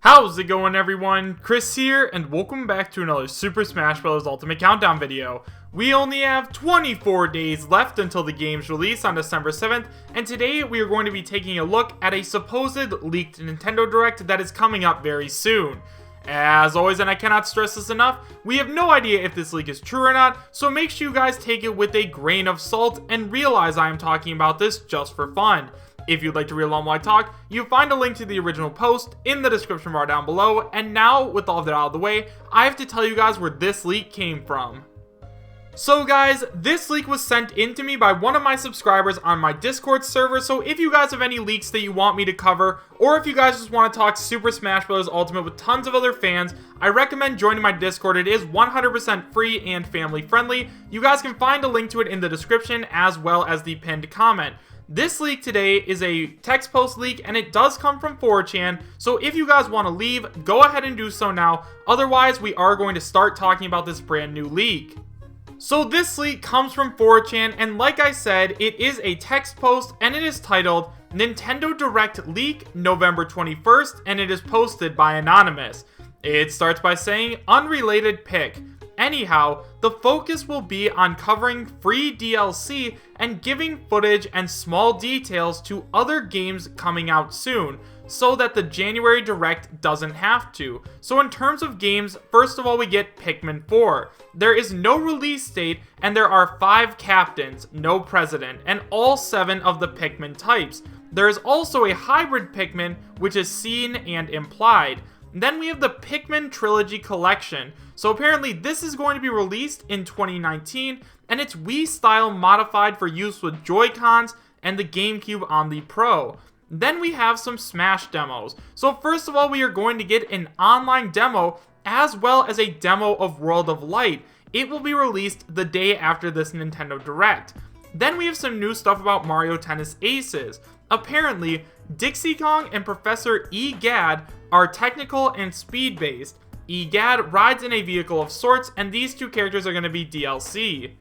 How's it going, everyone? Chris here, and welcome back to another Super Smash Bros. Ultimate Countdown video. We only have 24 days left until the game's release on December 7th, and today we are going to be taking a look at a supposed leaked Nintendo Direct that is coming up very soon. As always, and I cannot stress this enough, we have no idea if this leak is true or not, so make sure you guys take it with a grain of salt and realize I am talking about this just for fun. If you'd like to read along while I talk, you'll find a link to the original post in the description bar down below, and now, with all of that out of the way, I have to tell you guys where this leak came from. So guys, this leak was sent in to me by one of my subscribers on my Discord server, so if you guys have any leaks that you want me to cover, or if you guys just want to talk Super Smash Bros. Ultimate with tons of other fans, I recommend joining my Discord. It is 100% free and family friendly. You guys can find a link to it in the description as well as the pinned comment. This leak today is a text post leak, and it does come from 4chan, so if you guys want to leave, go ahead and do so now. Otherwise, we are going to start talking about this brand new leak. So this leak comes from 4chan, and like I said, it is a text post, and it is titled Nintendo Direct Leak November 21st, and it is posted by Anonymous. It starts by saying, unrelated pic. Anyhow, the focus will be on covering free DLC and giving footage and small details to other games coming out soon, so that the January Direct doesn't have to. So in terms of games, first of all we get Pikmin 4. There is no release date, and there are 5 captains, no president, and all 7 of the Pikmin types. There is also a hybrid Pikmin, which is seen and implied. Then we have the Pikmin Trilogy Collection. So apparently this is going to be released in 2019, and it's Wii style modified for use with Joy-Cons and the GameCube on the Pro. Then we have some Smash demos. So first of all, we are going to get an online demo as well as a demo of World of Light. It will be released the day after this Nintendo Direct. Then we have some new stuff about Mario Tennis Aces. Apparently, Dixie Kong and Professor E-Gad are technical and speed-based. E-Gad rides in a vehicle of sorts, and these two characters are going to be DLC.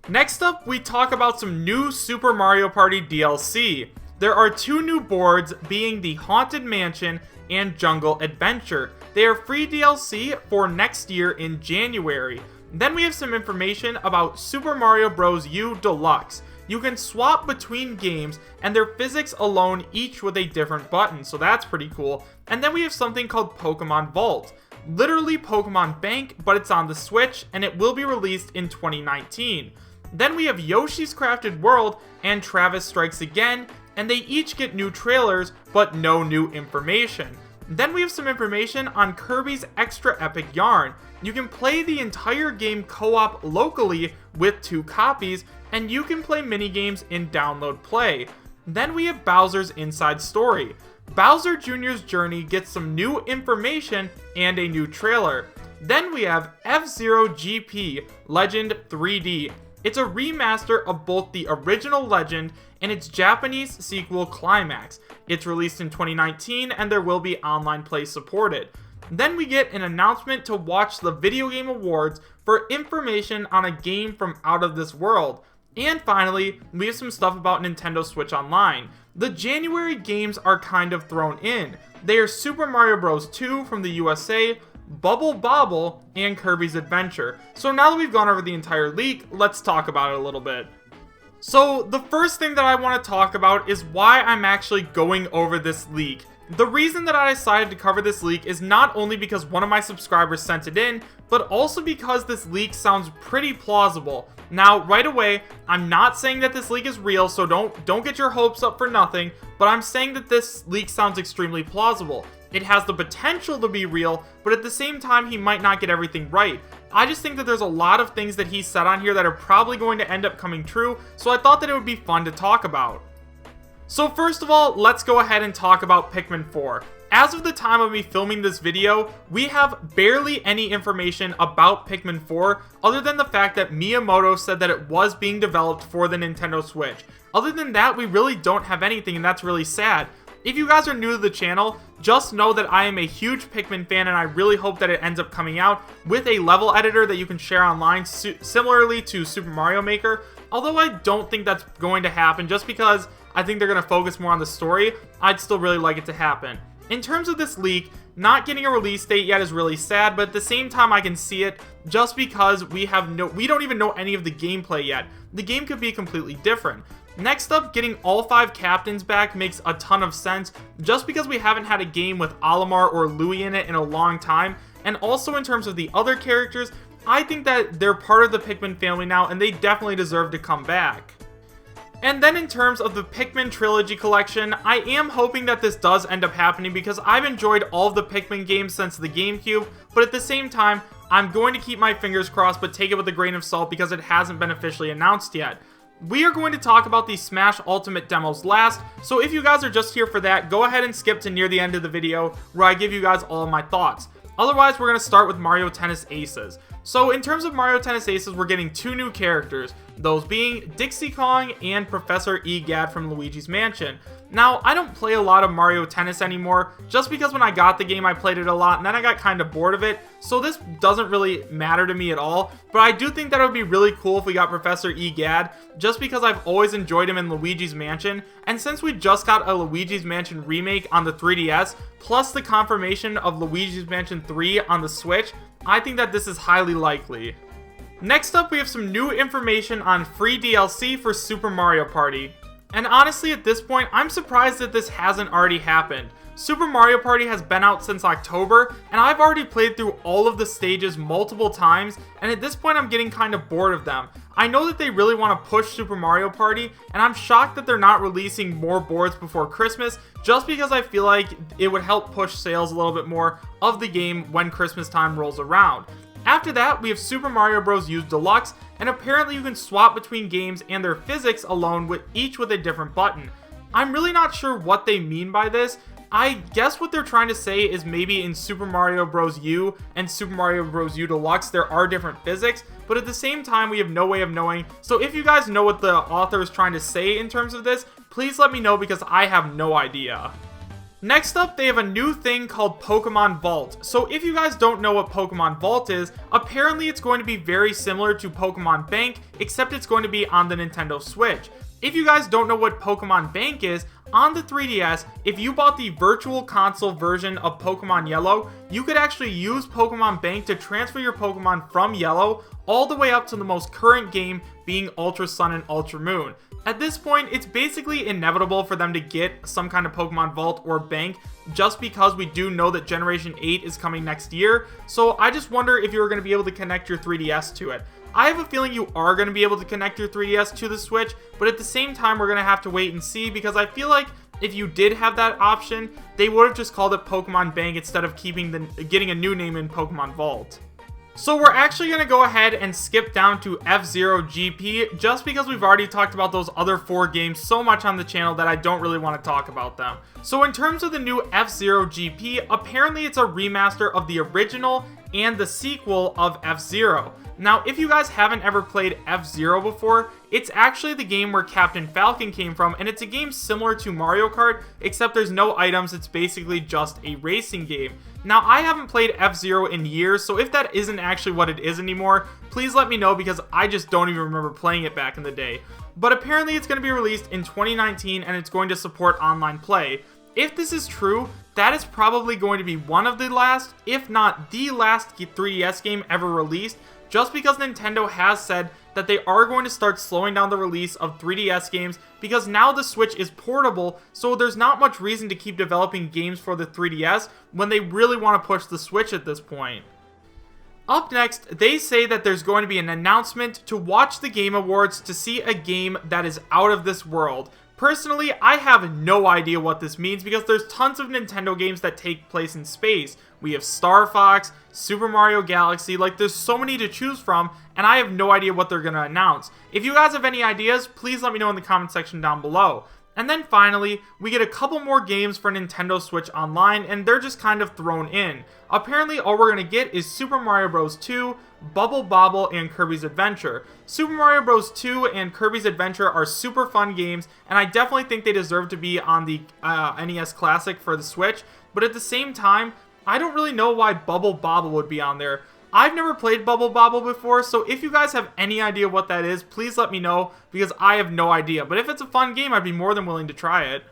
Next up, we talk about some new Super Mario Party DLC. There are 2 new boards, being the Haunted Mansion and Jungle Adventure. They are free DLC for next year in January. Then we have some information about Super Mario Bros. U Deluxe. You can swap between games, and their physics alone each with a different button, so that's pretty cool. And then we have something called Pokemon Vault. Literally Pokemon Bank, but it's on the Switch, and it will be released in 2019. Then we have Yoshi's Crafted World and Travis Strikes Again, and they each get new trailers, but no new information. Then we have some information on Kirby's Extra Epic Yarn. You can play the entire game co-op locally with 2 copies, and you can play minigames in Download Play. Then we have Bowser's Inside Story. Bowser Jr.'s journey gets some new information and a new trailer. Then we have FZero GP Legend 3D. It's a remaster of both the original Legend and its Japanese sequel Climax. It's released in 2019, and there will be online play supported. Then we get an announcement to watch the Video Game Awards for information on a game from Out of This World. And finally, we have some stuff about Nintendo Switch Online. The January games are kind of thrown in. They are Super Mario Bros. 2 from the USA, Bubble Bobble, and Kirby's Adventure. So now that we've gone over the entire leak, let's talk about it a little bit. So the first thing that I want to talk about is why I'm actually going over this leak. The reason that I decided to cover this leak is not only because one of my subscribers sent it in, but also because this leak sounds pretty plausible. Now, right away, I'm not saying that this leak is real, so don't get your hopes up for nothing, but I'm saying that this leak sounds extremely plausible. It has the potential to be real, but at the same time, he might not get everything right. I just think that there's a lot of things that he said on here that are probably going to end up coming true, so I thought that it would be fun to talk about. So first of all, let's go ahead and talk about Pikmin 4. As of the time of me filming this video, we have barely any information about Pikmin 4 other than the fact that Miyamoto said that it was being developed for the Nintendo Switch. Other than that, we really don't have anything, and that's really sad. If you guys are new to the channel, just know that I am a huge Pikmin fan, and I really hope that it ends up coming out with a level editor that you can share online similarly to Super Mario Maker. Although I don't think that's going to happen just because I think they're going to focus more on the story, I'd still really like it to happen. In terms of this leak, Not getting a release date yet is really sad, but at the same time I can see it just because we don't even know any of the gameplay yet. The game could be completely different. Next up, getting all 5 captains back makes a ton of sense just because we haven't had a game with Olimar or Louis in it in a long time, and also in terms of the other characters, I think that they're part of the Pikmin family now and they definitely deserve to come back. And then in terms of the Pikmin Trilogy Collection, I am hoping that this does end up happening because I've enjoyed all of the Pikmin games since the GameCube, but at the same time, I'm going to keep my fingers crossed but take it with a grain of salt because it hasn't been officially announced yet. We are going to talk about the Smash Ultimate demos last, so if you guys are just here for that, go ahead and skip to near the end of the video where I give you guys all of my thoughts. Otherwise, we're going to start with Mario Tennis Aces. So in terms of Mario Tennis Aces, we're getting 2 new characters, those being Dixie Kong and Professor Egad from Luigi's Mansion. Now, I don't play a lot of Mario Tennis anymore, just because when I got the game I played it a lot, and then I got kind of bored of it, so this doesn't really matter to me at all, but I do think that it would be really cool if we got Professor Egad, just because I've always enjoyed him in Luigi's Mansion, and since we just got a Luigi's Mansion remake on the 3DS, plus the confirmation of Luigi's Mansion 3 on the Switch, I think that this is highly likely. Next up, we have some new information on free DLC for Super Mario Party. And honestly, at this point, I'm surprised that this hasn't already happened. Super Mario Party has been out since October, and I've already played through all of the stages multiple times, and at this point I'm getting kind of bored of them. I know that they really want to push Super Mario Party, and I'm shocked that they're not releasing more boards before Christmas, just because I feel like it would help push sales a little bit more of the game when Christmas time rolls around. After that, we have Super Mario Bros. U Deluxe, and apparently you can swap between games and their physics alone, with each with a different button. I'm really not sure what they mean by this. I guess what they're trying to say is maybe in Super Mario Bros. U and Super Mario Bros. U Deluxe there are different physics, but at the same time we have no way of knowing. So if you guys know what the author is trying to say in terms of this, please let me know because I have no idea. Next up, they have a new thing called Pokemon Vault. So if you guys don't know what Pokemon Vault is, apparently it's going to be very similar to Pokemon Bank, except it's going to be on the Nintendo Switch. If you guys don't know what Pokemon Bank is, on the 3DS, if you bought the Virtual Console version of Pokemon Yellow, you could actually use Pokemon Bank to transfer your Pokemon from Yellow all the way up to the most current game being Ultra Sun and Ultra Moon. At this point, it's basically inevitable for them to get some kind of Pokemon Vault or Bank, just because we do know that Generation 8 is coming next year, so I just wonder if you're going to be able to connect your 3DS to it. I have a feeling you are going to be able to connect your 3DS to the Switch, but at the same time we're going to have to wait and see, because I feel like if you did have that option, they would have just called it Pokemon Bank instead of getting a new name in Pokemon Vault. So we're actually going to go ahead and skip down to FZero GP, just because we've already talked about those other 4 games so much on the channel that I don't really want to talk about them. So in terms of the new FZero GP, apparently it's a remaster of the original and the sequel of F-Zero. Now, if you guys haven't ever played F-Zero before, it's actually the game where Captain Falcon came from, and it's a game similar to Mario Kart, except there's no items, it's basically just a racing game. Now, I haven't played F-Zero in years, so if that isn't actually what it is anymore, please let me know because I just don't even remember playing it back in the day. But apparently it's going to be released in 2019 and it's going to support online play. If this is true, that is probably going to be one of the last, if not the last 3DS game ever released, just because Nintendo has said that they are going to start slowing down the release of 3DS games because now the Switch is portable, so there's not much reason to keep developing games for the 3DS when they really want to push the Switch at this point. Up next, they say that there's going to be an announcement to watch the Game Awards to see a game that is out of this world. Personally, I have no idea what this means because there's tons of Nintendo games that take place in space. We have Star Fox, Super Mario Galaxy, like there's so many to choose from, and I have no idea what they're going to announce. If you guys have any ideas, please let me know in the comment section down below. And then finally, we get a couple more games for Nintendo Switch Online, and they're just kind of thrown in. Apparently, all we're going to get is Super Mario Bros. 2, Bubble Bobble, and Kirby's Adventure. Super Mario Bros. 2 and Kirby's Adventure are super fun games, and I definitely think they deserve to be on the NES Classic for the Switch, but at the same time, I don't really know why Bubble Bobble would be on there. I've never played Bubble Bobble before, so if you guys have any idea what that is, please let me know, because I have no idea. But if it's a fun game, I'd be more than willing to try it.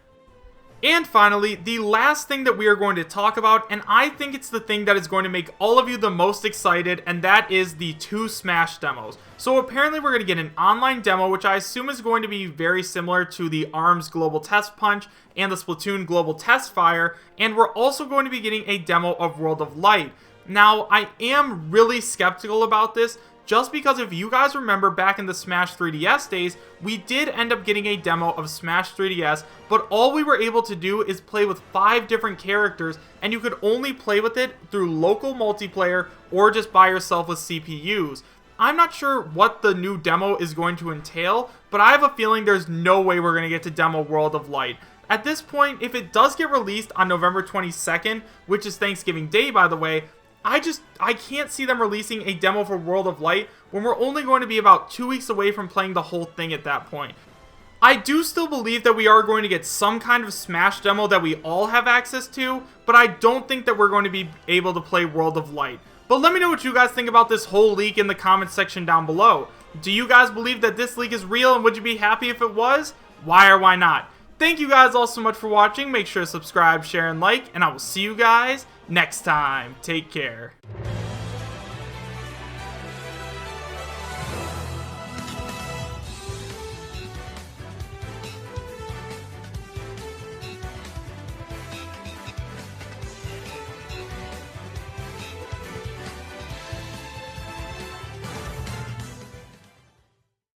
And finally, the last thing that we are going to talk about, and I think it's the thing that is going to make all of you the most excited, and that is the 2 Smash demos. So apparently we're going to get an online demo, which I assume is going to be very similar to the ARMS Global Test Punch and the Splatoon Global Test Fire, and we're also going to be getting a demo of World of Light. Now, I am really skeptical about this, just because if you guys remember back in the Smash 3DS days, we did end up getting a demo of Smash 3DS, but all we were able to do is play with 5 different characters, and you could only play with it through local multiplayer or just by yourself with CPUs. I'm not sure what the new demo is going to entail, but I have a feeling there's no way we're going to get to demo World of Light. At this point, if it does get released on November 22nd, which is Thanksgiving Day by the way, I can't see them releasing a demo for World of Light when we're only going to be about 2 weeks away from playing the whole thing at that point. I do still believe that we are going to get some kind of Smash demo that we all have access to, but I don't think that we're going to be able to play World of Light. But let me know what you guys think about this whole leak in the comments section down below. Do you guys believe that this leak is real, and would you be happy if it was? Why or why not? Thank you guys all so much for watching. Make sure to subscribe, share, and like, and I will see you guys next time. Take care.